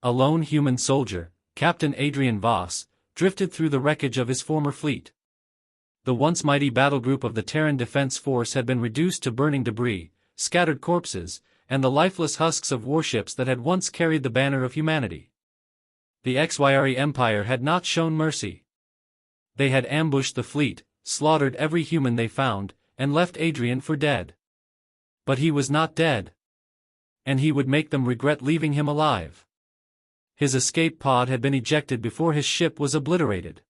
A lone human soldier, Captain Adrian Voss, drifted through the wreckage of his former fleet. The once mighty battle group of the Terran Defense Force had been reduced to burning debris, scattered corpses, and the lifeless husks of warships that had once carried the banner of humanity. The Xy'ari Empire had not shown mercy. They had ambushed the fleet, slaughtered every human they found, and left Adrian for dead. But he was not dead. And he would make them regret leaving him alive. His escape pod had been ejected before his ship was obliterated.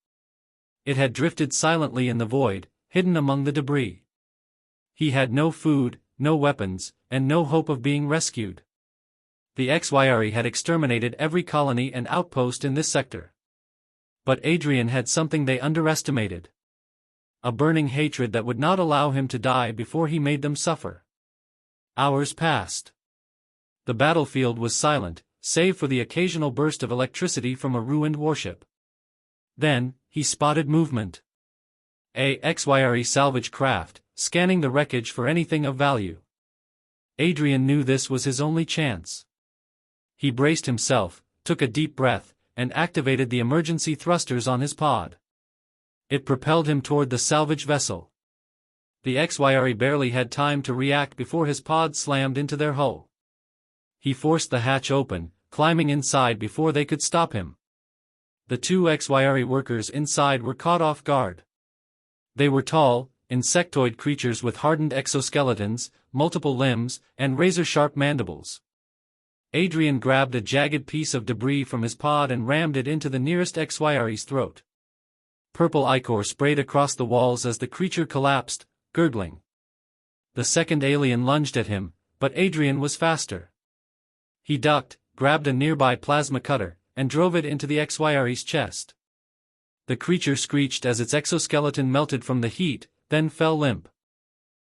It had drifted silently in the void, hidden among the debris. He had no food, no weapons, and no hope of being rescued. The Xy'ari had exterminated every colony and outpost in this sector. But Adrian had something they underestimated. A burning hatred that would not allow him to die before he made them suffer. Hours passed. The battlefield was silent, save for the occasional burst of electricity from a ruined warship. Then, he spotted movement. A Xy'ari salvage craft, scanning the wreckage for anything of value. Adrian knew this was his only chance. He braced himself, took a deep breath, and activated the emergency thrusters on his pod. It propelled him toward the salvage vessel. The Xy'ari barely had time to react before his pod slammed into their hull. He forced the hatch open, climbing inside before they could stop him. The two Xy'ari workers inside were caught off guard. They were tall, insectoid creatures with hardened exoskeletons, multiple limbs, and razor-sharp mandibles. Adrian grabbed a jagged piece of debris from his pod and rammed it into the nearest Xy'ari's throat. Purple ichor sprayed across the walls as the creature collapsed, gurgling. The second alien lunged at him, but Adrian was faster. He ducked, grabbed a nearby plasma cutter, and drove it into the Xy'ari's chest. The creature screeched as its exoskeleton melted from the heat, then fell limp.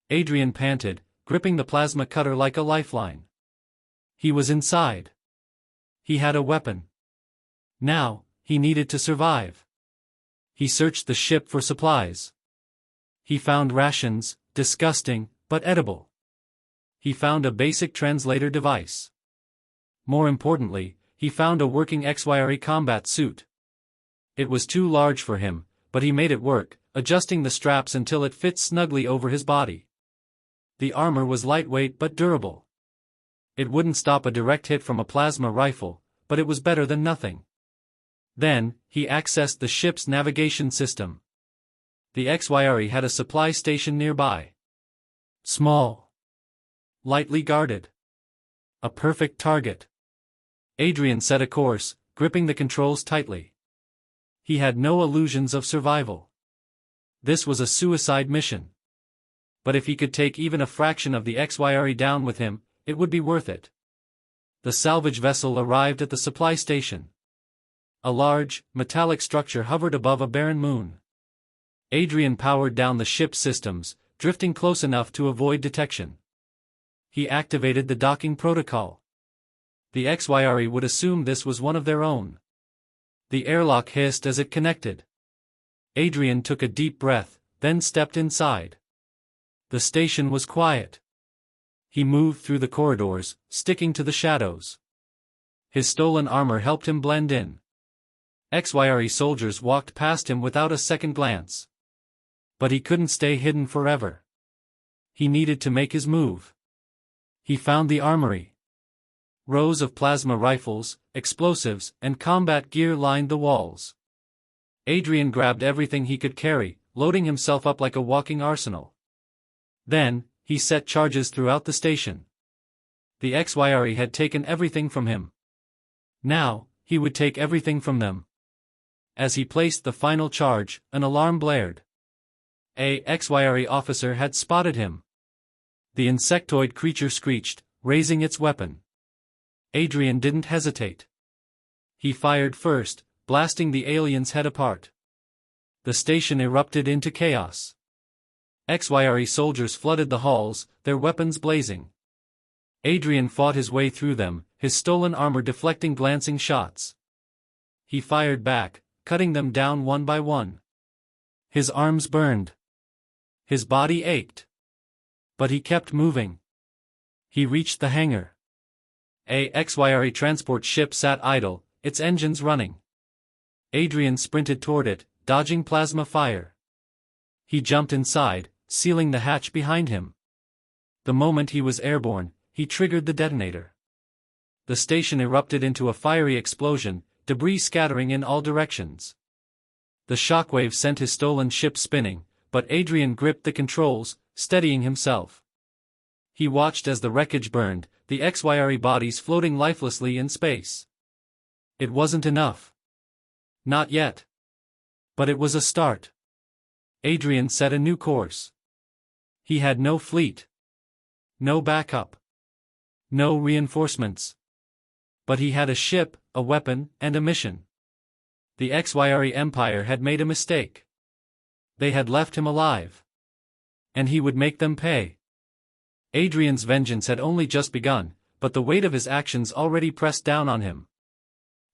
Adrian panted, gripping the plasma cutter like a lifeline. He was inside. He had a weapon. Now, he needed to survive. He searched the ship for supplies. He found rations, disgusting, but edible. He found a basic translator device. More importantly, he found a working Xy'ari combat suit. It was too large for him, but he made it work, adjusting the straps until it fit snugly over his body. The armor was lightweight but durable. It wouldn't stop a direct hit from a plasma rifle, but it was better than nothing. Then, he accessed the ship's navigation system. The Xy'ari had a supply station nearby. Small. Lightly guarded. A perfect target. Adrian set a course, gripping the controls tightly. He had no illusions of survival. This was a suicide mission. But if he could take even a fraction of the Xy'ari down with him, it would be worth it. The salvage vessel arrived at the supply station. A large, metallic structure hovered above a barren moon. Adrian powered down the ship's systems, drifting close enough to avoid detection. He activated the docking protocol. The Xy'ari would assume this was one of their own. The airlock hissed as it connected. Adrian took a deep breath, then stepped inside. The station was quiet. He moved through the corridors, sticking to the shadows. His stolen armor helped him blend in. Xy'ari soldiers walked past him without a second glance. But he couldn't stay hidden forever. He needed to make his move. He found the armory. Rows of plasma rifles, explosives, and combat gear lined the walls. Adrian grabbed everything he could carry, loading himself up like a walking arsenal. Then, he set charges throughout the station. The Xy'ari had taken everything from him. Now, he would take everything from them. As he placed the final charge, an alarm blared. A Xy'ari officer had spotted him. The insectoid creature screeched, raising its weapon. Adrian didn't hesitate. He fired first, blasting the alien's head apart. The station erupted into chaos. Xy'ari soldiers flooded the halls, their weapons blazing. Adrian fought his way through them, his stolen armor deflecting glancing shots. He fired back, cutting them down one by one. His arms burned. His body ached. But he kept moving. He reached the hangar. A Xy'ari transport ship sat idle, its engines running. Adrian sprinted toward it, dodging plasma fire. He jumped inside, sealing the hatch behind him. The moment he was airborne, he triggered the detonator. The station erupted into a fiery explosion, debris scattering in all directions. The shockwave sent his stolen ship spinning, but Adrian gripped the controls, steadying himself. He watched as the wreckage burned, the Xy'ari bodies floating lifelessly in space. It wasn't enough. Not yet. But it was a start. Adrian set a new course. He had no fleet. No backup. No reinforcements. But he had a ship, a weapon, and a mission. The Xy'ari Empire had made a mistake. They had left him alive. And he would make them pay. Adrian's vengeance had only just begun, but the weight of his actions already pressed down on him.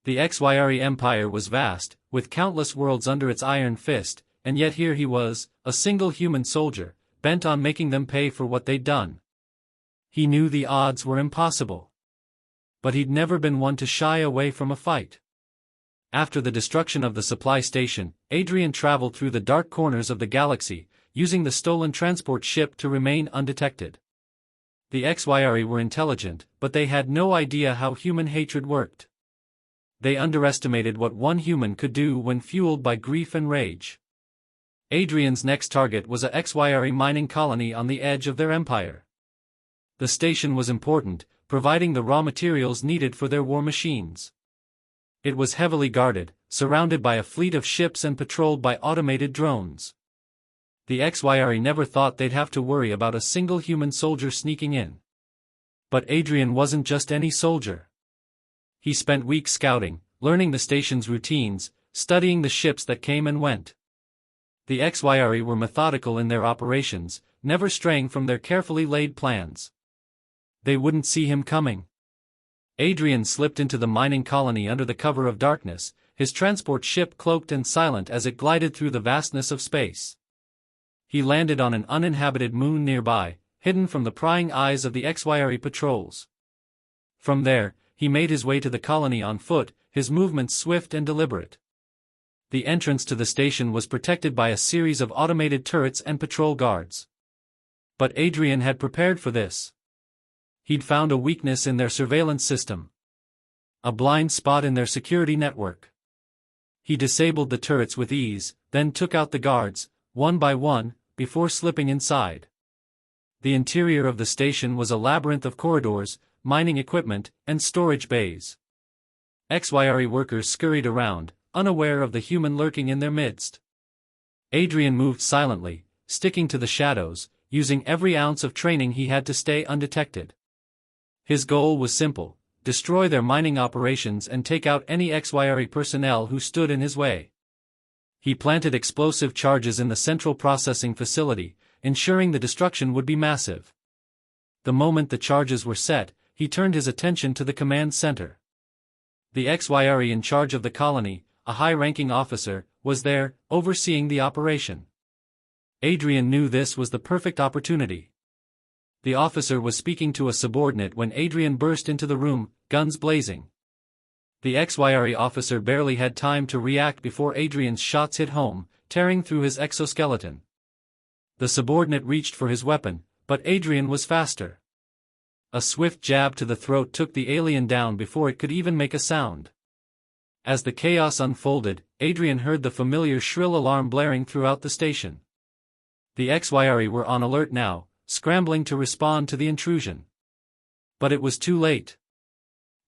The Xy'ari Empire was vast, with countless worlds under its iron fist, and yet here he was, a single human soldier, bent on making them pay for what they'd done. He knew the odds were impossible. But he'd never been one to shy away from a fight. After the destruction of the supply station, Adrian traveled through the dark corners of the galaxy, using the stolen transport ship to remain undetected. The Xy'ari were intelligent, but they had no idea how human hatred worked. They underestimated what one human could do when fueled by grief and rage. Adrian's next target was a Xy'ari mining colony on the edge of their empire. The station was important, providing the raw materials needed for their war machines. It was heavily guarded, surrounded by a fleet of ships and patrolled by automated drones. The Xy'ari never thought they'd have to worry about a single human soldier sneaking in. But Adrian wasn't just any soldier. He spent weeks scouting, learning the station's routines, studying the ships that came and went. The Xy'ari were methodical in their operations, never straying from their carefully laid plans. They wouldn't see him coming. Adrian slipped into the mining colony under the cover of darkness, his transport ship cloaked and silent as it glided through the vastness of space. He landed on an uninhabited moon nearby, hidden from the prying eyes of the Xy'ari patrols. From there, he made his way to the colony on foot, his movements swift and deliberate. The entrance to the station was protected by a series of automated turrets and patrol guards. But Adrian had prepared for this. He'd found a weakness in their surveillance system. A blind spot in their security network. He disabled the turrets with ease, then took out the guards, one by one, before slipping inside. The interior of the station was a labyrinth of corridors, mining equipment, and storage bays. Xy'ari workers scurried around, unaware of the human lurking in their midst. Adrian moved silently, sticking to the shadows, using every ounce of training he had to stay undetected. His goal was simple: destroy their mining operations and take out any Xy'ari personnel who stood in his way. He planted explosive charges in the central processing facility, ensuring the destruction would be massive. The moment the charges were set, he turned his attention to the command center. The Xy'ari in charge of the colony, a high-ranking officer, was there, overseeing the operation. Adrian knew this was the perfect opportunity. The officer was speaking to a subordinate when Adrian burst into the room, guns blazing. The Xy'ari officer barely had time to react before Adrian's shots hit home, tearing through his exoskeleton. The subordinate reached for his weapon, but Adrian was faster. A swift jab to the throat took the alien down before it could even make a sound. As the chaos unfolded, Adrian heard the familiar shrill alarm blaring throughout the station. The Xy'ari were on alert now, scrambling to respond to the intrusion. But it was too late.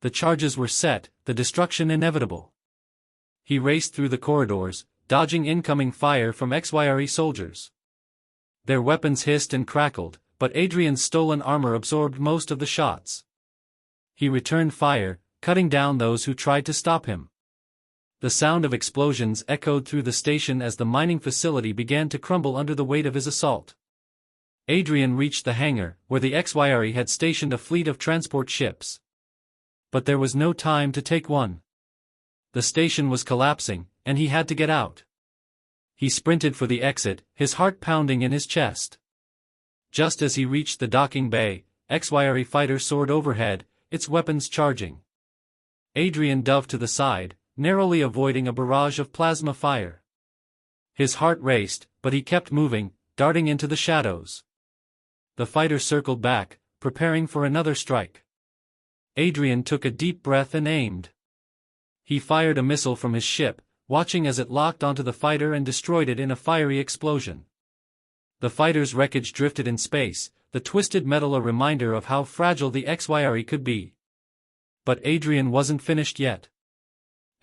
The charges were set, the destruction inevitable. He raced through the corridors, dodging incoming fire from Xy'ari soldiers. Their weapons hissed and crackled, but Adrian's stolen armor absorbed most of the shots. He returned fire, cutting down those who tried to stop him. The sound of explosions echoed through the station as the mining facility began to crumble under the weight of his assault. Adrian reached the hangar, where the Xy'ari had stationed a fleet of transport ships. But there was no time to take one. The station was collapsing, and he had to get out. He sprinted for the exit, his heart pounding in his chest. Just as he reached the docking bay, Xy'ari fighter soared overhead, its weapons charging. Adrian dove to the side, narrowly avoiding a barrage of plasma fire. His heart raced, but he kept moving, darting into the shadows. The fighter circled back, preparing for another strike. Adrian took a deep breath and aimed. He fired a missile from his ship, watching as it locked onto the fighter and destroyed it in a fiery explosion. The fighter's wreckage drifted in space, the twisted metal a reminder of how fragile the Xy'ari could be. But Adrian wasn't finished yet.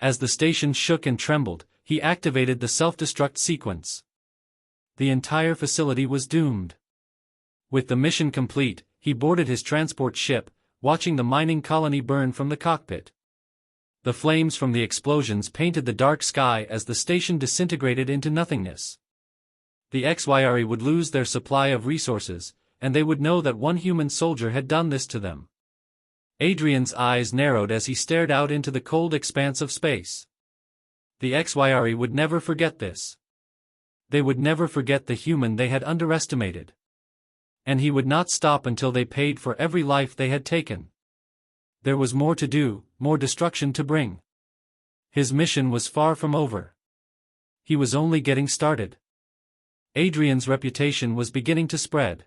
As the station shook and trembled, he activated the self-destruct sequence. The entire facility was doomed. With the mission complete, he boarded his transport ship, watching the mining colony burn from the cockpit. The flames from the explosions painted the dark sky as the station disintegrated into nothingness. The Xy'ari would lose their supply of resources, and they would know that one human soldier had done this to them. Adrian's eyes narrowed as he stared out into the cold expanse of space. The Xy'ari would never forget this. They would never forget the human they had underestimated. And he would not stop until they paid for every life they had taken. There was more to do, more destruction to bring. His mission was far from over. He was only getting started. Adrian's reputation was beginning to spread.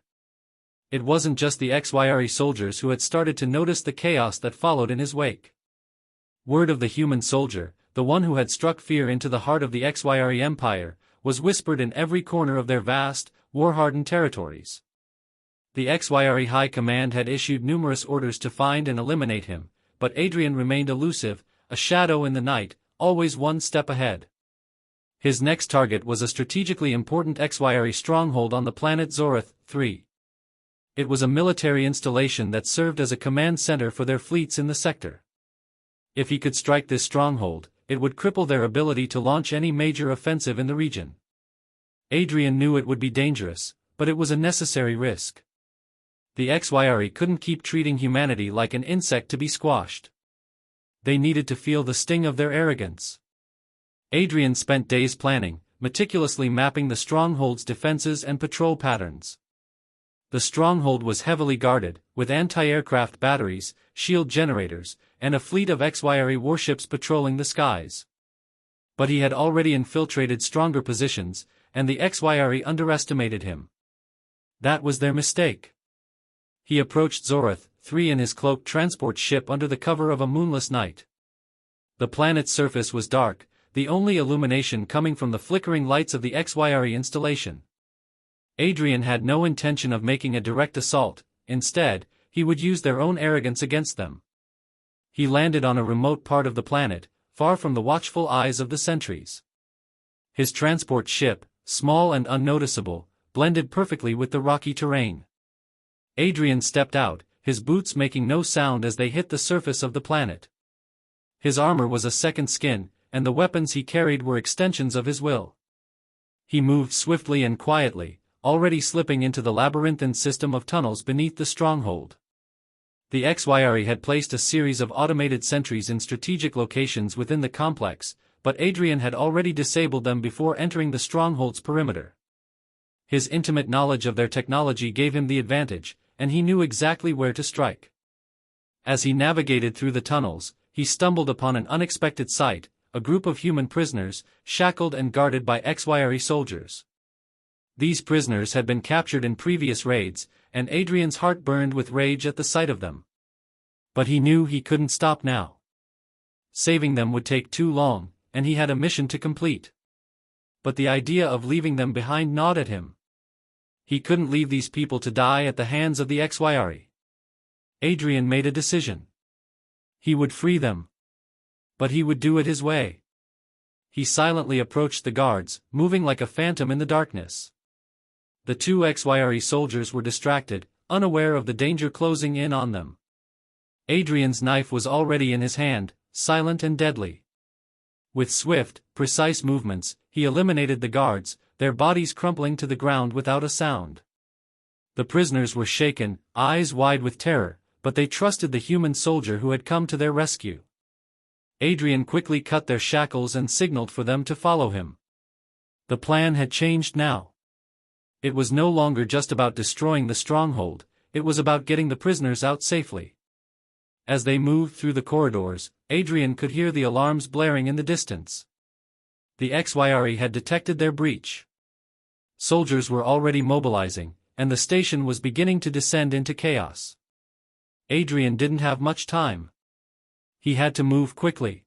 It wasn't just the Xy'ari soldiers who had started to notice the chaos that followed in his wake. Word of the human soldier, the one who had struck fear into the heart of the Xy'ari Empire, was whispered in every corner of their vast, war-hardened territories. The Xy'ari High Command had issued numerous orders to find and eliminate him, but Adrian remained elusive, a shadow in the night, always one step ahead. His next target was a strategically important Xy'ari stronghold on the planet Xoreth 3. It was a military installation that served as a command center for their fleets in the sector. If he could strike this stronghold, it would cripple their ability to launch any major offensive in the region. Adrian knew it would be dangerous, but it was a necessary risk. The Xy'ari couldn't keep treating humanity like an insect to be squashed. They needed to feel the sting of their arrogance. Adrian spent days planning, meticulously mapping the stronghold's defenses and patrol patterns. The stronghold was heavily guarded, with anti-aircraft batteries, shield generators, and a fleet of Xy'ari warships patrolling the skies. But he had already infiltrated stronger positions, and the Xy'ari underestimated him. That was their mistake. He approached Xoreth 3 in his cloaked transport ship under the cover of a moonless night. The planet's surface was dark, the only illumination coming from the flickering lights of the Xy'ari installation. Adrian had no intention of making a direct assault, instead, he would use their own arrogance against them. He landed on a remote part of the planet, far from the watchful eyes of the sentries. His transport ship, small and unnoticeable, blended perfectly with the rocky terrain. Adrian stepped out, his boots making no sound as they hit the surface of the planet. His armor was a second skin, and the weapons he carried were extensions of his will. He moved swiftly and quietly, already slipping into the labyrinthine system of tunnels beneath the stronghold. The Xy'ari had placed a series of automated sentries in strategic locations within the complex, but Adrian had already disabled them before entering the stronghold's perimeter. His intimate knowledge of their technology gave him the advantage, and he knew exactly where to strike. As he navigated through the tunnels, he stumbled upon an unexpected sight, a group of human prisoners, shackled and guarded by Xy'ari soldiers. These prisoners had been captured in previous raids, and Adrian's heart burned with rage at the sight of them. But he knew he couldn't stop now. Saving them would take too long, and he had a mission to complete. But the idea of leaving them behind gnawed at him. He couldn't leave these people to die at the hands of the Xy'ari. Adrian made a decision. He would free them. But he would do it his way. He silently approached the guards, moving like a phantom in the darkness. The two Xy'ari soldiers were distracted, unaware of the danger closing in on them. Adrian's knife was already in his hand, silent and deadly. With swift, precise movements, he eliminated the guards, their bodies crumpling to the ground without a sound. The prisoners were shaken, eyes wide with terror, but they trusted the human soldier who had come to their rescue. Adrian quickly cut their shackles and signaled for them to follow him. The plan had changed now. It was no longer just about destroying the stronghold, it was about getting the prisoners out safely. As they moved through the corridors, Adrian could hear the alarms blaring in the distance. The Xy'ari had detected their breach. Soldiers were already mobilizing, and the station was beginning to descend into chaos. Adrian didn't have much time. He had to move quickly.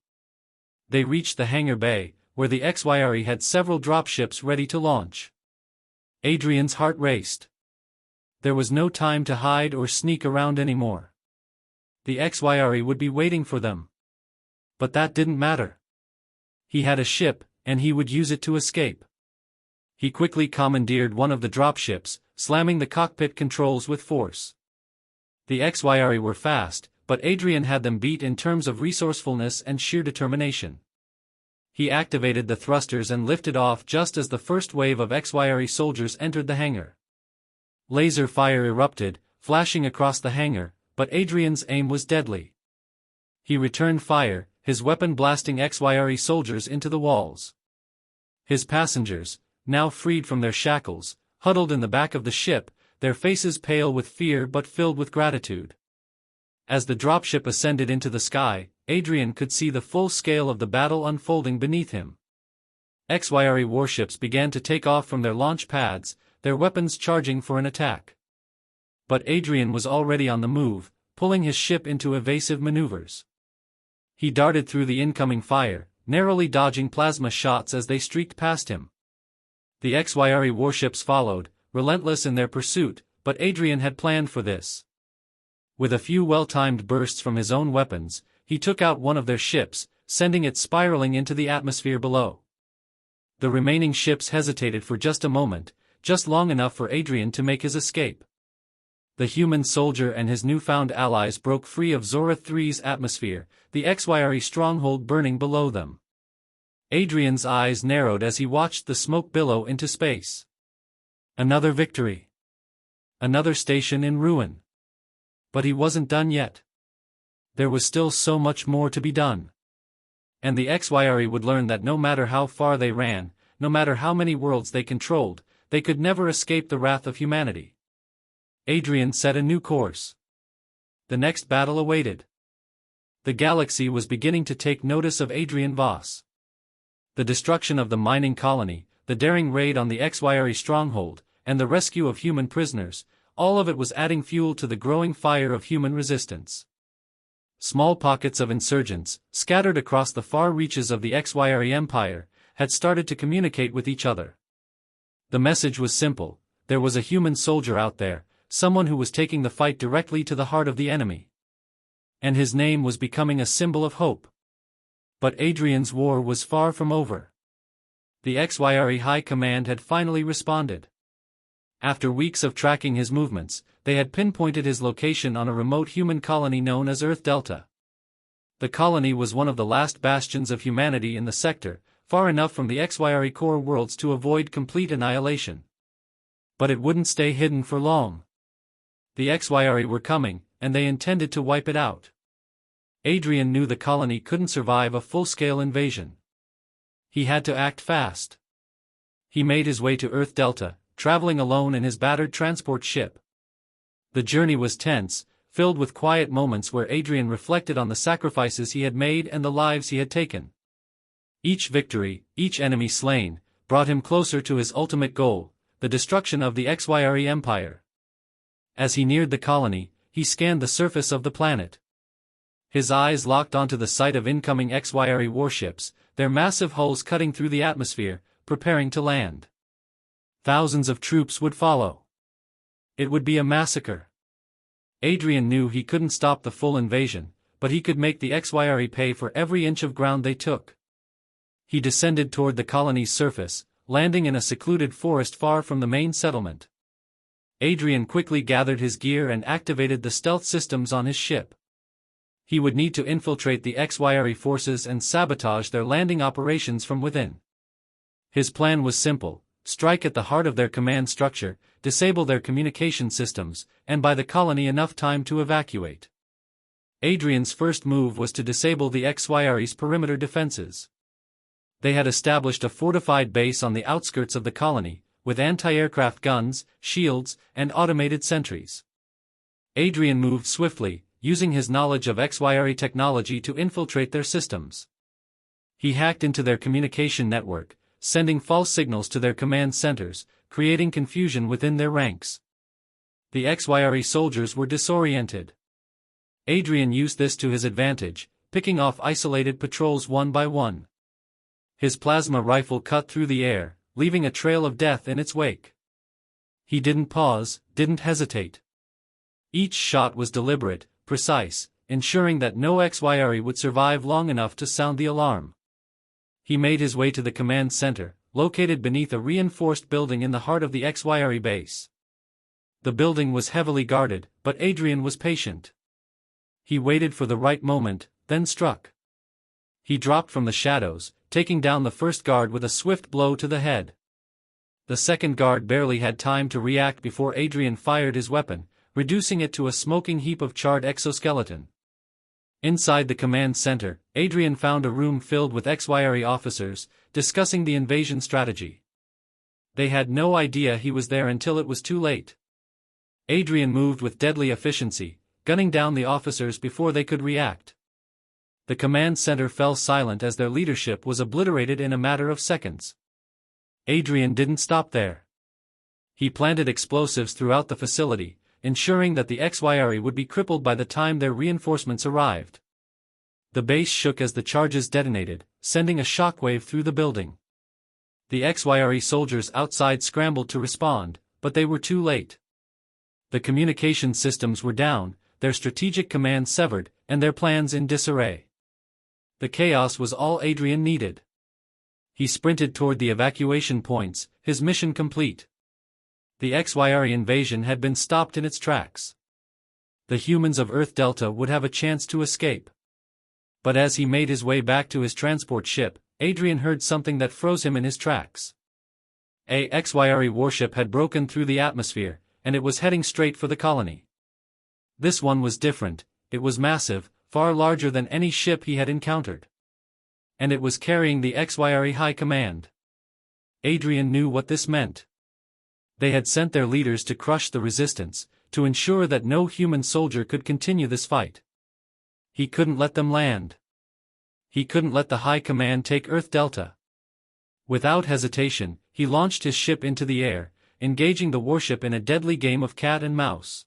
They reached the hangar bay, where the Xy'ari had several dropships ready to launch. Adrian's heart raced. There was no time to hide or sneak around anymore. The Xy'ari would be waiting for them. But that didn't matter. He had a ship, and he would use it to escape. He quickly commandeered one of the dropships, slamming the cockpit controls with force. The Xy'ari were fast, but Adrian had them beat in terms of resourcefulness and sheer determination. He activated the thrusters and lifted off just as the first wave of Xy'ari soldiers entered the hangar. Laser fire erupted, flashing across the hangar, but Adrian's aim was deadly. He returned fire, his weapon blasting Xy'ari soldiers into the walls. His passengers, now freed from their shackles, huddled in the back of the ship, their faces pale with fear but filled with gratitude. As the dropship ascended into the sky, Adrian could see the full scale of the battle unfolding beneath him. Xy'ari warships began to take off from their launch pads, their weapons charging for an attack. But Adrian was already on the move, pulling his ship into evasive maneuvers. He darted through the incoming fire, narrowly dodging plasma shots as they streaked past him. The Xy'ari warships followed, relentless in their pursuit, but Adrian had planned for this. With a few well-timed bursts from his own weapons, he took out one of their ships, sending it spiraling into the atmosphere below. The remaining ships hesitated for just a moment, just long enough for Adrian to make his escape. The human soldier and his newfound allies broke free of Zora 3's atmosphere, the Xy'ari stronghold burning below them. Adrian's eyes narrowed as he watched the smoke billow into space. Another victory. Another station in ruin. But he wasn't done yet. There was still so much more to be done. And the Xy'ari would learn that no matter how far they ran, no matter how many worlds they controlled, they could never escape the wrath of humanity. Adrian set a new course. The next battle awaited. The galaxy was beginning to take notice of Adrian Voss. The destruction of the mining colony, the daring raid on the Xy'ari stronghold, and the rescue of human prisoners, all of it was adding fuel to the growing fire of human resistance. Small pockets of insurgents, scattered across the far reaches of the Xy'ari Empire, had started to communicate with each other. The message was simple: there was a human soldier out there, someone who was taking the fight directly to the heart of the enemy. And his name was becoming a symbol of hope. But Adrian's war was far from over. The Xy'ari High Command had finally responded. After weeks of tracking his movements, they had pinpointed his location on a remote human colony known as Earth Delta. The colony was one of the last bastions of humanity in the sector, far enough from the Xy'ari core worlds to avoid complete annihilation. But it wouldn't stay hidden for long. The Xy'ari were coming, and they intended to wipe it out. Adrian knew the colony couldn't survive a full-scale invasion. He had to act fast. He made his way to Earth Delta, traveling alone in his battered transport ship. The journey was tense, filled with quiet moments where Adrian reflected on the sacrifices he had made and the lives he had taken. Each victory, each enemy slain, brought him closer to his ultimate goal, the destruction of the Xy'ari Empire. As he neared the colony, he scanned the surface of the planet. His eyes locked onto the sight of incoming Xy'ari warships, their massive hulls cutting through the atmosphere, preparing to land. Thousands of troops would follow. It would be a massacre. Adrian knew he couldn't stop the full invasion, but he could make the Xy'ari pay for every inch of ground they took. He descended toward the colony's surface, landing in a secluded forest far from the main settlement. Adrian quickly gathered his gear and activated the stealth systems on his ship. He would need to infiltrate the Xy'ari forces and sabotage their landing operations from within. His plan was simple: strike at the heart of their command structure, disable their communication systems, and buy the colony enough time to evacuate. Adrian's first move was to disable the Xy'ari's perimeter defenses. They had established a fortified base on the outskirts of the colony, with anti-aircraft guns, shields, and automated sentries. Adrian moved swiftly, using his knowledge of Xy'ari technology to infiltrate their systems. He hacked into their communication network, sending false signals to their command centers, creating confusion within their ranks. The Xy'ari soldiers were disoriented. Adrian used this to his advantage, picking off isolated patrols one by one. His plasma rifle cut through the air, leaving a trail of death in its wake. He didn't pause, didn't hesitate. Each shot was deliberate, precise, ensuring that no Xy'ari would survive long enough to sound the alarm. He made his way to the command center, located beneath a reinforced building in the heart of the Xy'ari base. The building was heavily guarded, but Adrian was patient. He waited for the right moment, then struck. He dropped from the shadows, taking down the first guard with a swift blow to the head. The second guard barely had time to react before Adrian fired his weapon, reducing it to a smoking heap of charred exoskeleton. Inside the command center, Adrian found a room filled with Xy'ari officers, discussing the invasion strategy. They had no idea he was there until it was too late. Adrian moved with deadly efficiency, gunning down the officers before they could react. The command center fell silent as their leadership was obliterated in a matter of seconds. Adrian didn't stop there. He planted explosives throughout the facility, ensuring that the Xy'ari would be crippled by the time their reinforcements arrived. The base shook as the charges detonated, sending a shockwave through the building. The Xy'ari soldiers outside scrambled to respond, but they were too late. The communication systems were down, their strategic command severed, and their plans in disarray. The chaos was all Adrian needed. He sprinted toward the evacuation points, his mission complete. The Xy'ari invasion had been stopped in its tracks. The humans of Earth Delta would have a chance to escape. But as he made his way back to his transport ship, Adrian heard something that froze him in his tracks. A Xy'ari warship had broken through the atmosphere, and it was heading straight for the colony. This one was different, it was massive, far larger than any ship he had encountered. And it was carrying the Xy'ari High Command. Adrian knew what this meant. They had sent their leaders to crush the resistance, to ensure that no human soldier could continue this fight. He couldn't let them land. He couldn't let the High Command take Earth Delta. Without hesitation, he launched his ship into the air, engaging the warship in a deadly game of cat and mouse.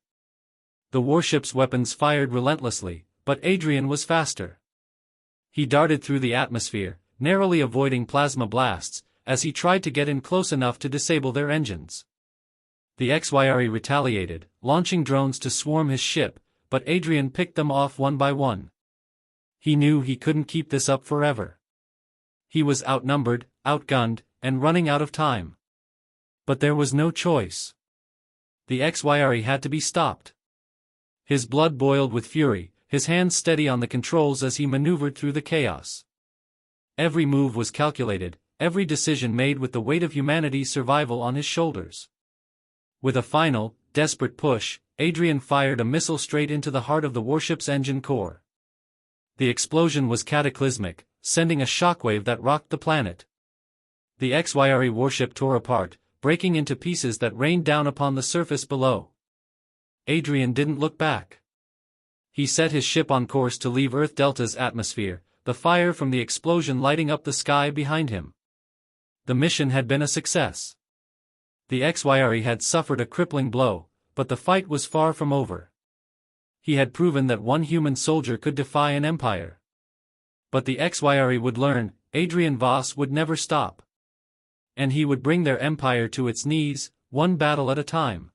The warship's weapons fired relentlessly, but Adrian was faster. He darted through the atmosphere, narrowly avoiding plasma blasts, as he tried to get in close enough to disable their engines. The Xy'ari retaliated, launching drones to swarm his ship, but Adrian picked them off one by one. He knew he couldn't keep this up forever. He was outnumbered, outgunned, and running out of time. But there was no choice. The Xy'ari had to be stopped. His blood boiled with fury, his hands steady on the controls as he maneuvered through the chaos. Every move was calculated, every decision made with the weight of humanity's survival on his shoulders. With a final, desperate push, Adrian fired a missile straight into the heart of the warship's engine core. The explosion was cataclysmic, sending a shockwave that rocked the planet. The Xy'ari warship tore apart, breaking into pieces that rained down upon the surface below. Adrian didn't look back. He set his ship on course to leave Earth Delta's atmosphere, the fire from the explosion lighting up the sky behind him. The mission had been a success. The Xy'ari had suffered a crippling blow, but the fight was far from over. He had proven that one human soldier could defy an empire. But the Xy'ari would learn, Adrian Voss would never stop. And he would bring their empire to its knees, one battle at a time.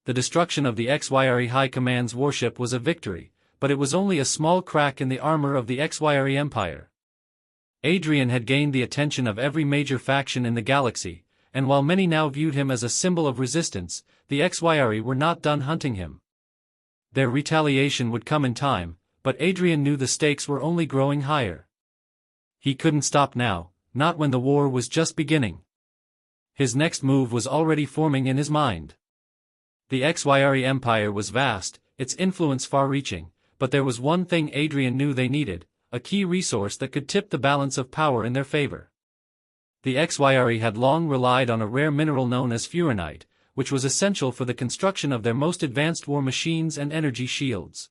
The destruction of the Xy'ari High Command's warship was a victory, but it was only a small crack in the armor of the Xy'ari Empire. Adrian had gained the attention of every major faction in the galaxy, and while many now viewed him as a symbol of resistance, the Xy'ari were not done hunting him. Their retaliation would come in time, but Adrian knew the stakes were only growing higher. He couldn't stop now, not when the war was just beginning. His next move was already forming in his mind. The Xy'ari Empire was vast, its influence far-reaching, but there was one thing Adrian knew they needed, a key resource that could tip the balance of power in their favor. The Xy'ari had long relied on a rare mineral known as furanite, which was essential for the construction of their most advanced war machines and energy shields.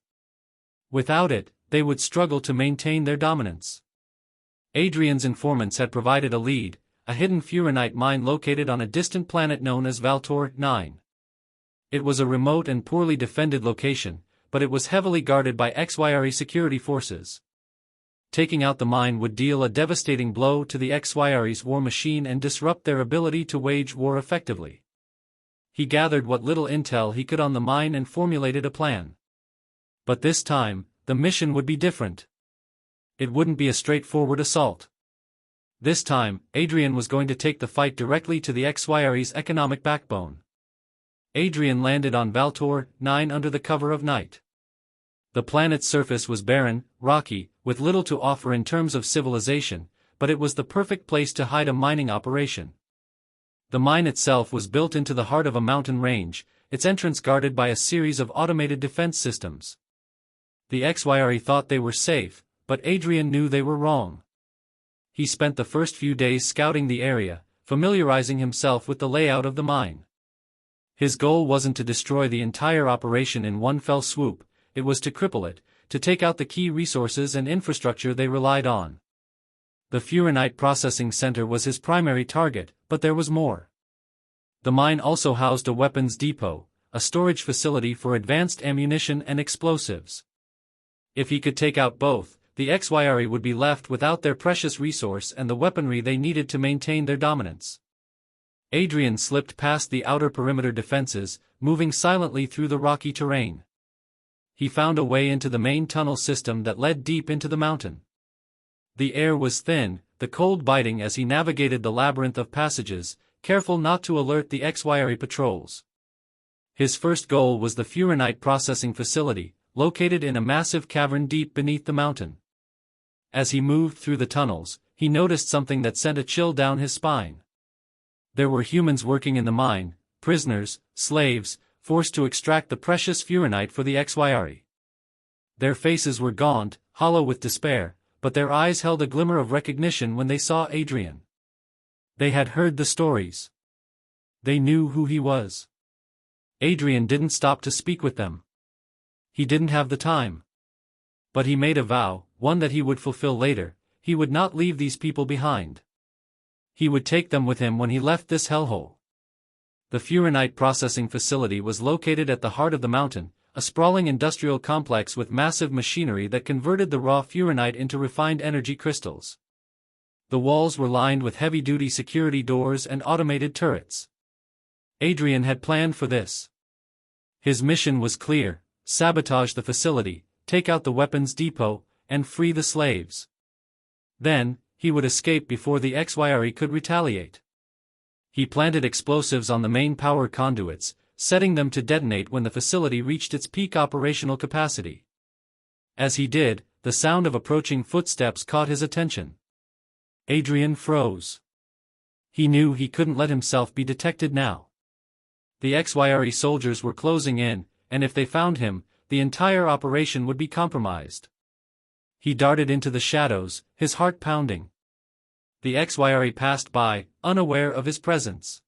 Without it, they would struggle to maintain their dominance. Adrian's informants had provided a lead, a hidden furanite mine located on a distant planet known as Valtor 9. It was a remote and poorly defended location, but it was heavily guarded by Xy'ari security forces. Taking out the mine would deal a devastating blow to the Xy'ari's war machine and disrupt their ability to wage war effectively. He gathered what little intel he could on the mine and formulated a plan. But this time, the mission would be different. It wouldn't be a straightforward assault. This time, Adrian was going to take the fight directly to the Xy'ari's economic backbone. Adrian landed on Valtor 9 under the cover of night. The planet's surface was barren, rocky, with little to offer in terms of civilization, but it was the perfect place to hide a mining operation. The mine itself was built into the heart of a mountain range, its entrance guarded by a series of automated defense systems. The Xy'ari thought they were safe, but Adrian knew they were wrong. He spent the first few days scouting the area, familiarizing himself with the layout of the mine. His goal wasn't to destroy the entire operation in one fell swoop, it was to cripple it, to take out the key resources and infrastructure they relied on. The furanite processing center was his primary target, but there was more. The mine also housed a weapons depot, a storage facility for advanced ammunition and explosives. If he could take out both, the Xy'ari would be left without their precious resource and the weaponry they needed to maintain their dominance. Adrian slipped past the outer perimeter defenses, moving silently through the rocky terrain. He found a way into the main tunnel system that led deep into the mountain. The air was thin, the cold biting as he navigated the labyrinth of passages, careful not to alert the Xy'ari patrols. His first goal was the furanite processing facility, located in a massive cavern deep beneath the mountain. As he moved through the tunnels, he noticed something that sent a chill down his spine. There were humans working in the mine, prisoners, slaves, forced to extract the precious furanite for the Xy'ari. Their faces were gaunt, hollow with despair, but their eyes held a glimmer of recognition when they saw Adrian. They had heard the stories. They knew who he was. Adrian didn't stop to speak with them. He didn't have the time. But he made a vow, one that he would fulfill later: he would not leave these people behind. He would take them with him when he left this hellhole. The furanite processing facility was located at the heart of the mountain, a sprawling industrial complex with massive machinery that converted the raw furanite into refined energy crystals. The walls were lined with heavy-duty security doors and automated turrets. Adrian had planned for this. His mission was clear: sabotage the facility, take out the weapons depot, and free the slaves. Then, he would escape before the Xy'ari could retaliate. He planted explosives on the main power conduits, setting them to detonate when the facility reached its peak operational capacity. As he did, the sound of approaching footsteps caught his attention. Adrian froze. He knew he couldn't let himself be detected now. The Xy'ari soldiers were closing in, and if they found him, the entire operation would be compromised. He darted into the shadows, his heart pounding. The Xy'ari passed by, unaware of his presence.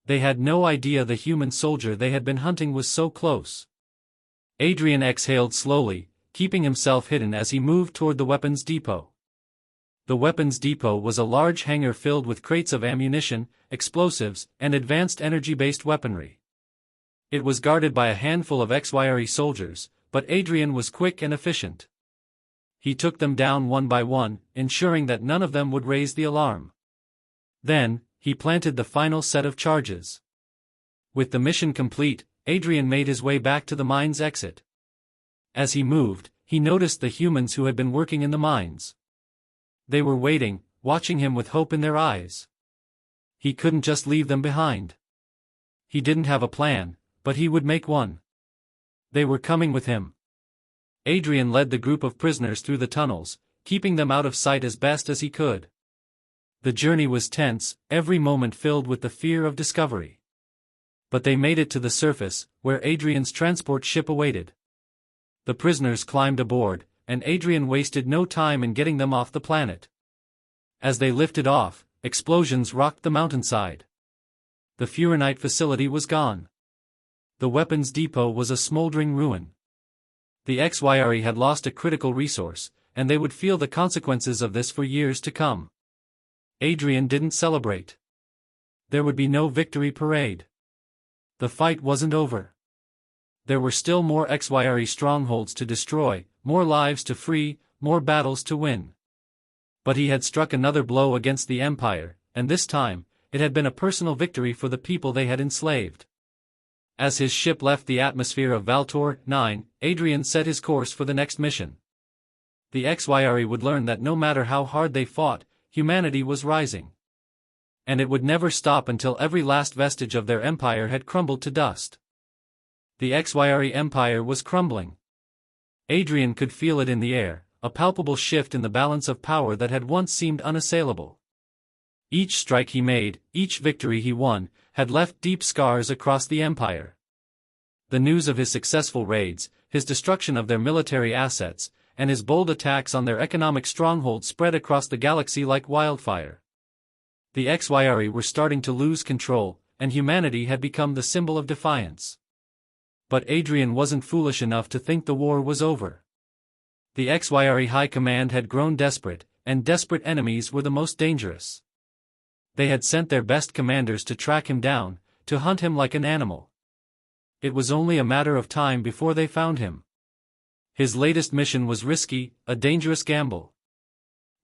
They had no idea the human soldier they had been hunting was so close. Adrian exhaled slowly, keeping himself hidden as he moved toward the weapons depot. The weapons depot was a large hangar filled with crates of ammunition, explosives, and advanced energy-based weaponry. It was guarded by a handful of Xy'ari soldiers, but Adrian was quick and efficient. He took them down one by one, ensuring that none of them would raise the alarm. Then, he planted the final set of charges. With the mission complete, Adrian made his way back to the mine's exit. As he moved, he noticed the humans who had been working in the mines. They were waiting, watching him with hope in their eyes. He couldn't just leave them behind. He didn't have a plan, but he would make one. They were coming with him. Adrian led the group of prisoners through the tunnels, keeping them out of sight as best as he could. The journey was tense, every moment filled with the fear of discovery. But they made it to the surface, where Adrian's transport ship awaited. The prisoners climbed aboard, and Adrian wasted no time in getting them off the planet. As they lifted off, explosions rocked the mountainside. The furanite facility was gone. The weapons depot was a smoldering ruin. The Xy'ari had lost a critical resource, and they would feel the consequences of this for years to come. Adrian didn't celebrate. There would be no victory parade. The fight wasn't over. There were still more Xy'ari strongholds to destroy, more lives to free, more battles to win. But he had struck another blow against the Empire, and this time, it had been a personal victory for the people they had enslaved. As his ship left the atmosphere of Valtor 9, Adrian set his course for the next mission. The Xy'ari would learn that no matter how hard they fought, humanity was rising. And it would never stop until every last vestige of their empire had crumbled to dust. The Xy'ari Empire was crumbling. Adrian could feel it in the air, a palpable shift in the balance of power that had once seemed unassailable. Each strike he made, each victory he won, had left deep scars across the empire. The news of his successful raids, his destruction of their military assets, and his bold attacks on their economic stronghold spread across the galaxy like wildfire. The Xy'ari were starting to lose control, and humanity had become the symbol of defiance. But Adrian wasn't foolish enough to think the war was over. The Xy'ari High Command had grown desperate, and desperate enemies were the most dangerous. They had sent their best commanders to track him down, to hunt him like an animal. It was only a matter of time before they found him. His latest mission was risky, a dangerous gamble.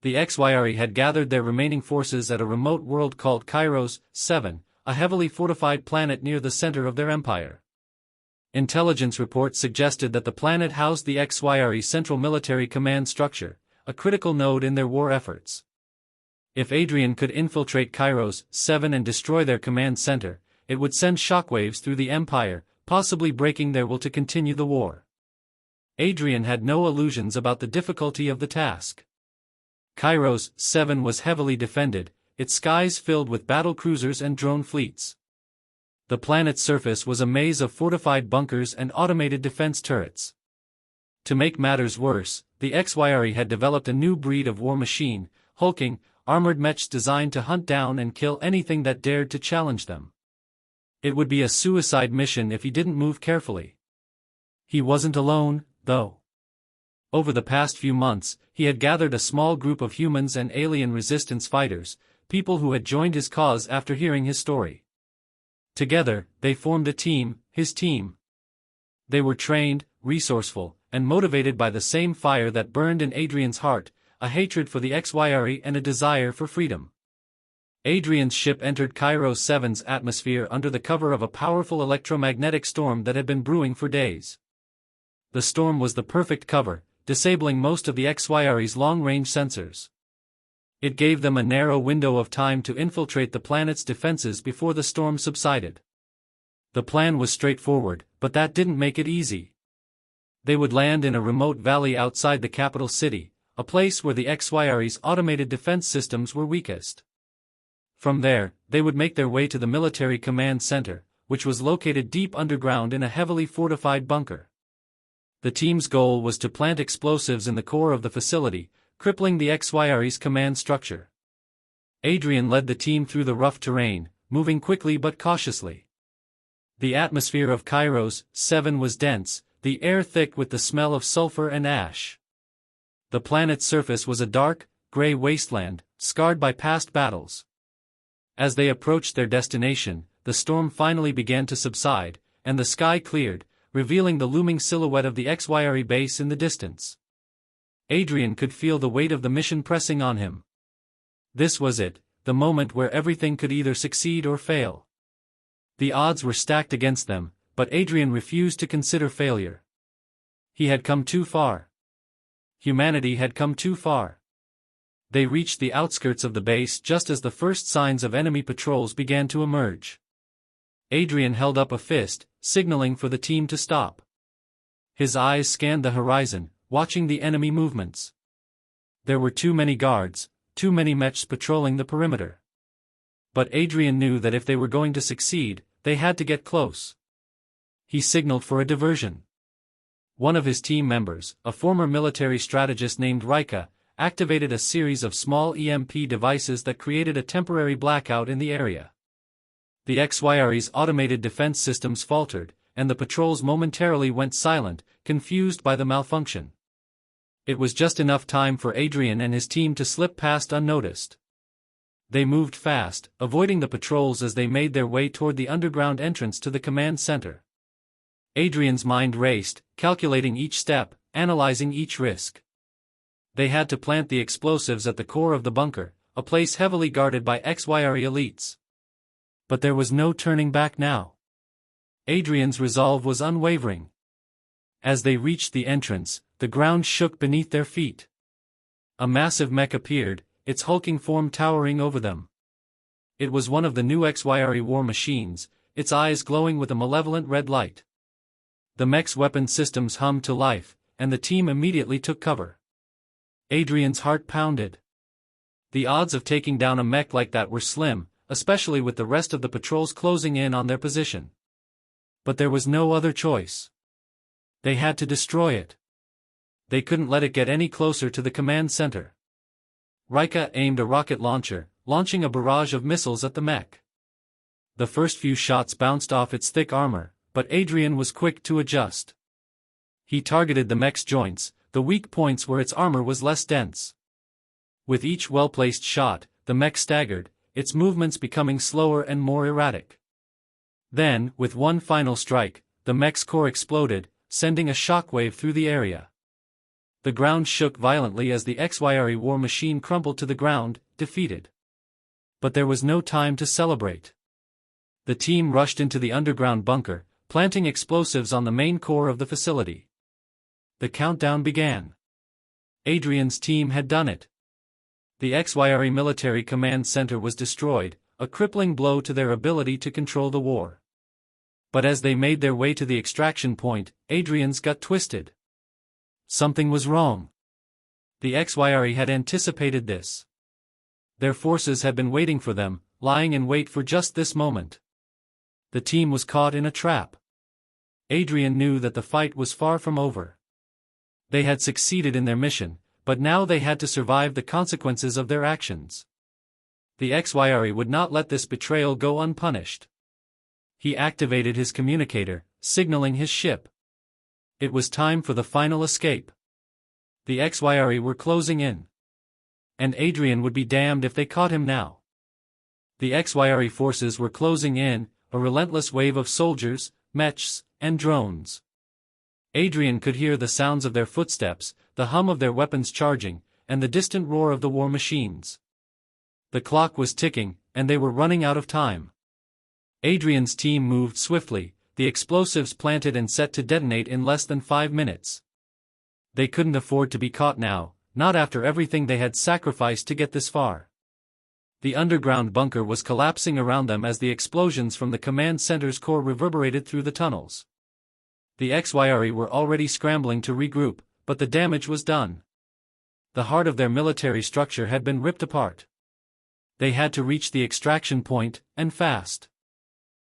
The Xy'ari had gathered their remaining forces at a remote world called Conquerors 7, a heavily fortified planet near the center of their empire. Intelligence reports suggested that the planet housed the Xy'ari Central Military Command structure, a critical node in their war efforts. If Adrian could infiltrate Conquerors 7 and destroy their command center, it would send shockwaves through the empire, possibly breaking their will to continue the war. Adrian had no illusions about the difficulty of the task. Conquerors 7 was heavily defended, its skies filled with battle cruisers and drone fleets. The planet's surface was a maze of fortified bunkers and automated defense turrets. To make matters worse, the Xy'ari had developed a new breed of war machine, hulking, armored mechs designed to hunt down and kill anything that dared to challenge them. It would be a suicide mission if he didn't move carefully. He wasn't alone, though. Over the past few months, he had gathered a small group of humans and alien resistance fighters, people who had joined his cause after hearing his story. Together, they formed a team, his team. They were trained, resourceful, and motivated by the same fire that burned in Adrian's heart, a hatred for the Xy'ari and a desire for freedom. Adrian's ship entered Conquerors 7's atmosphere under the cover of a powerful electromagnetic storm that had been brewing for days. The storm was the perfect cover, disabling most of the Xy'ari's long-range sensors. It gave them a narrow window of time to infiltrate the planet's defenses before the storm subsided. The plan was straightforward, but that didn't make it easy. They would land in a remote valley outside the capital city, a place where the Xy'ari's automated defense systems were weakest. From there, they would make their way to the military command center, which was located deep underground in a heavily fortified bunker. The team's goal was to plant explosives in the core of the facility, crippling the Xy'ari's command structure. Adrian led the team through the rough terrain, moving quickly but cautiously. The atmosphere of Conquerors 7 was dense, the air thick with the smell of sulfur and ash. The planet's surface was a dark, gray wasteland, scarred by past battles. As they approached their destination, the storm finally began to subside, and the sky cleared, revealing the looming silhouette of the Xy'ari base in the distance. Adrian could feel the weight of the mission pressing on him. This was it, the moment where everything could either succeed or fail. The odds were stacked against them, but Adrian refused to consider failure. He had come too far. Humanity had come too far. They reached the outskirts of the base just as the first signs of enemy patrols began to emerge. Adrian held up a fist, signaling for the team to stop. His eyes scanned the horizon, watching the enemy movements. There were too many guards, too many mechs patrolling the perimeter. But Adrian knew that if they were going to succeed, they had to get close. He signaled for a diversion. One of his team members, a former military strategist named Rika, activated a series of small EMP devices that created a temporary blackout in the area. The Xy'ari's automated defense systems faltered, and the patrols momentarily went silent, confused by the malfunction. It was just enough time for Adrian and his team to slip past unnoticed. They moved fast, avoiding the patrols as they made their way toward the underground entrance to the command center. Adrian's mind raced, calculating each step, analyzing each risk. They had to plant the explosives at the core of the bunker, a place heavily guarded by Xy'ari elites. But there was no turning back now. Adrian's resolve was unwavering. As they reached the entrance, the ground shook beneath their feet. A massive mech appeared, its hulking form towering over them. It was one of the new Xy'ari war machines, its eyes glowing with a malevolent red light. The mech's weapon systems hummed to life, and the team immediately took cover. Adrian's heart pounded. The odds of taking down a mech like that were slim, especially with the rest of the patrols closing in on their position. But there was no other choice. They had to destroy it. They couldn't let it get any closer to the command center. Rika aimed a rocket launcher, launching a barrage of missiles at the mech. The first few shots bounced off its thick armor, but Adrian was quick to adjust. He targeted the mech's joints, the weak points where its armor was less dense. With each well-placed shot, the mech staggered, its movements becoming slower and more erratic. Then, with one final strike, the mech's core exploded, sending a shockwave through the area. The ground shook violently as the Xy'ari war machine crumpled to the ground, defeated. But there was no time to celebrate. The team rushed into the underground bunker, planting explosives on the main core of the facility. The countdown began. Adrian's team had done it. The Xy'ari military command center was destroyed, a crippling blow to their ability to control the war. But as they made their way to the extraction point, Adrian's gut twisted. Something was wrong. The Xy'ari had anticipated this. Their forces had been waiting for them, lying in wait for just this moment. The team was caught in a trap. Adrian knew that the fight was far from over. They had succeeded in their mission, but now they had to survive the consequences of their actions. The Xy'ari would not let this betrayal go unpunished. He activated his communicator, signaling his ship. It was time for the final escape. The Xy'ari were closing in. And Adrian would be damned if they caught him now. The Xy'ari forces were closing in, a relentless wave of soldiers, mechs, and drones. Adrian could hear the sounds of their footsteps, the hum of their weapons charging, and the distant roar of the war machines. The clock was ticking, and they were running out of time. Adrian's team moved swiftly, the explosives planted and set to detonate in less than 5 minutes. They couldn't afford to be caught now, not after everything they had sacrificed to get this far. The underground bunker was collapsing around them as the explosions from the command center's core reverberated through the tunnels. The Xy'ari were already scrambling to regroup, but the damage was done. The heart of their military structure had been ripped apart. They had to reach the extraction point, and fast.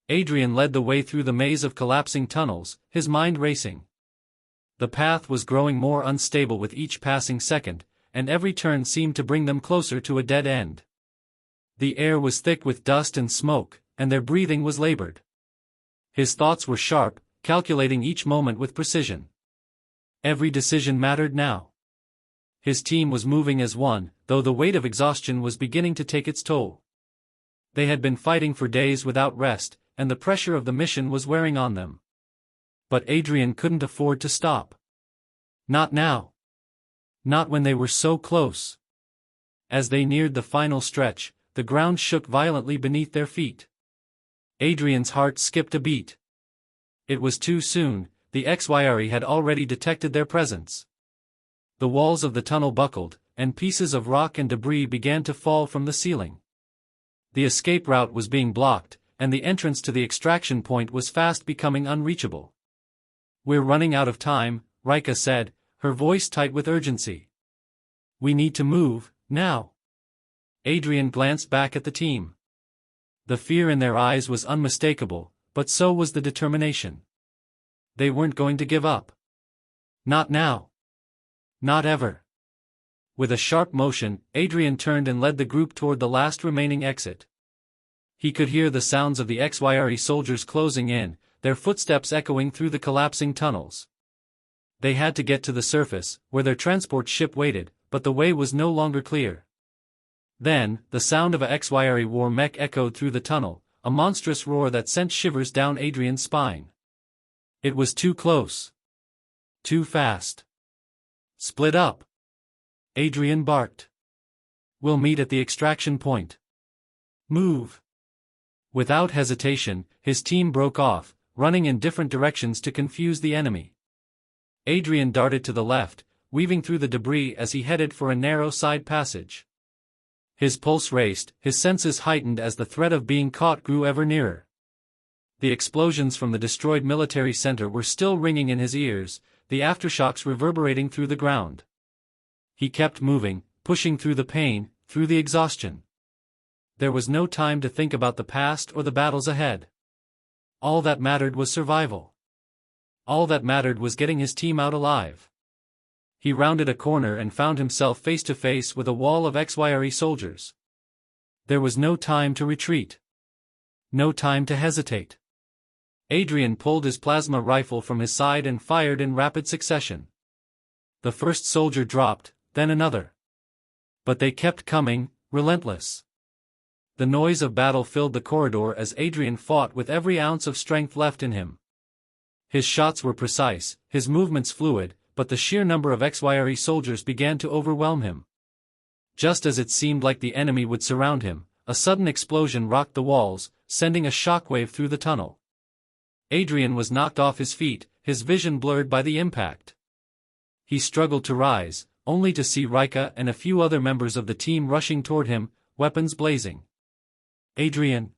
Adrian led the way through the maze of collapsing tunnels, his mind racing. The path was growing more unstable with each passing second, and every turn seemed to bring them closer to a dead end. The air was thick with dust and smoke, and their breathing was labored. His thoughts were sharp, calculating each moment with precision. Every decision mattered now. His team was moving as one, though the weight of exhaustion was beginning to take its toll. They had been fighting for days without rest, and the pressure of the mission was wearing on them. But Adrian couldn't afford to stop. Not now. Not when they were so close. As they neared the final stretch, the ground shook violently beneath their feet. Adrian's heart skipped a beat. It was too soon, the Xy'ari had already detected their presence. The walls of the tunnel buckled, and pieces of rock and debris began to fall from the ceiling. The escape route was being blocked, and the entrance to the extraction point was fast becoming unreachable. "We're running out of time," Rika said, her voice tight with urgency. "We need to move, now." Adrian glanced back at the team. The fear in their eyes was unmistakable, but so was the determination. They weren't going to give up. Not now. Not ever. With a sharp motion, Adrian turned and led the group toward the last remaining exit. He could hear the sounds of the Xy'ari soldiers closing in, their footsteps echoing through the collapsing tunnels. They had to get to the surface, where their transport ship waited, but the way was no longer clear. Then, the sound of a Xy'ari war mech echoed through the tunnel, a monstrous roar that sent shivers down Adrian's spine. It was too close. Too fast. Split up. Adrian barked. We'll meet at the extraction point. Move. Without hesitation, his team broke off, running in different directions to confuse the enemy. Adrian darted to the left, weaving through the debris as he headed for a narrow side passage. His pulse raced, his senses heightened as the threat of being caught grew ever nearer. The explosions from the destroyed military center were still ringing in his ears, the aftershocks reverberating through the ground. He kept moving, pushing through the pain, through the exhaustion. There was no time to think about the past or the battles ahead. All that mattered was survival. All that mattered was getting his team out alive. He rounded a corner and found himself face to face with a wall of Xy'ari soldiers. There was no time to retreat. No time to hesitate. Adrian pulled his plasma rifle from his side and fired in rapid succession. The first soldier dropped, then another. But they kept coming, relentless. The noise of battle filled the corridor as Adrian fought with every ounce of strength left in him. His shots were precise, his movements fluid, but the sheer number of Xy'ari soldiers began to overwhelm him. Just as it seemed like the enemy would surround him, a sudden explosion rocked the walls, sending a shockwave through the tunnel. Adrian was knocked off his feet, his vision blurred by the impact. He struggled to rise, only to see Rika and a few other members of the team rushing toward him, weapons blazing. Adrian!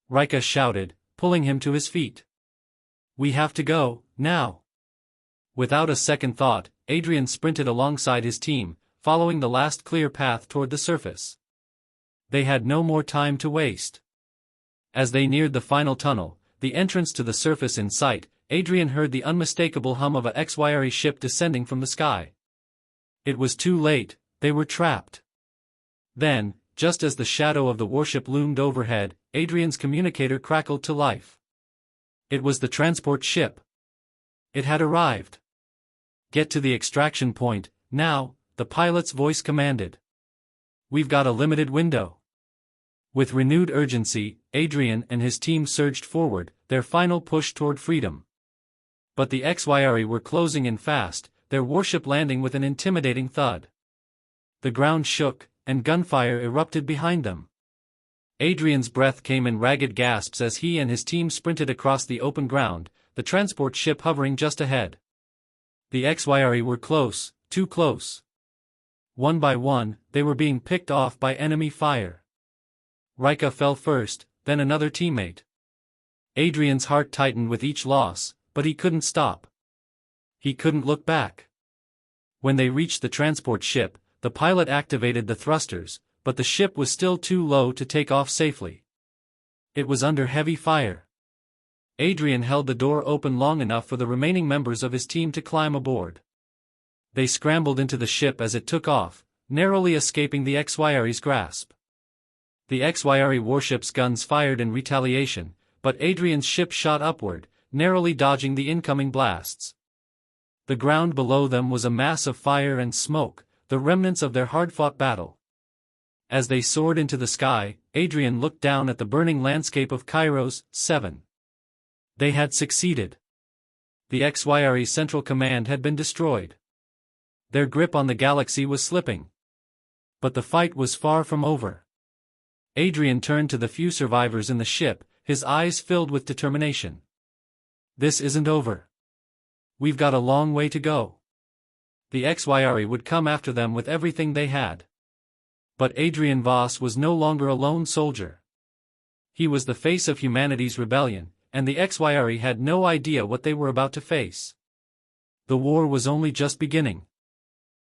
Rika shouted, pulling him to his feet. We have to go, now! Without a second thought, Adrian sprinted alongside his team, following the last clear path toward the surface. They had no more time to waste. As they neared the final tunnel, the entrance to the surface in sight, Adrian heard the unmistakable hum of a Xy'ari ship descending from the sky. It was too late, they were trapped. Then, just as the shadow of the warship loomed overhead, Adrian's communicator crackled to life. It was the transport ship. It had arrived. Get to the extraction point, now, the pilot's voice commanded. We've got a limited window. With renewed urgency, Adrian and his team surged forward, their final push toward freedom. But the Xy'ari were closing in fast, their warship landing with an intimidating thud. The ground shook, and gunfire erupted behind them. Adrian's breath came in ragged gasps as he and his team sprinted across the open ground, the transport ship hovering just ahead. The Xy'ari were close, too close. One by one, they were being picked off by enemy fire. Rika fell first, then another teammate. Adrian's heart tightened with each loss, but he couldn't stop. He couldn't look back. When they reached the transport ship, the pilot activated the thrusters, but the ship was still too low to take off safely. It was under heavy fire. Adrian held the door open long enough for the remaining members of his team to climb aboard. They scrambled into the ship as it took off, narrowly escaping the Xy'ari's grasp. The Xy'ari warship's guns fired in retaliation, but Adrian's ship shot upward, narrowly dodging the incoming blasts. The ground below them was a mass of fire and smoke, the remnants of their hard-fought battle. As they soared into the sky, Adrian looked down at the burning landscape of Kairos 7. They had succeeded. The Xy'ari Central Command had been destroyed. Their grip on the galaxy was slipping. But the fight was far from over. Adrian turned to the few survivors in the ship, his eyes filled with determination. This isn't over. We've got a long way to go. The Xy'ari would come after them with everything they had. But Adrian Voss was no longer a lone soldier. He was the face of humanity's rebellion, and the Xy'ari had no idea what they were about to face. The war was only just beginning.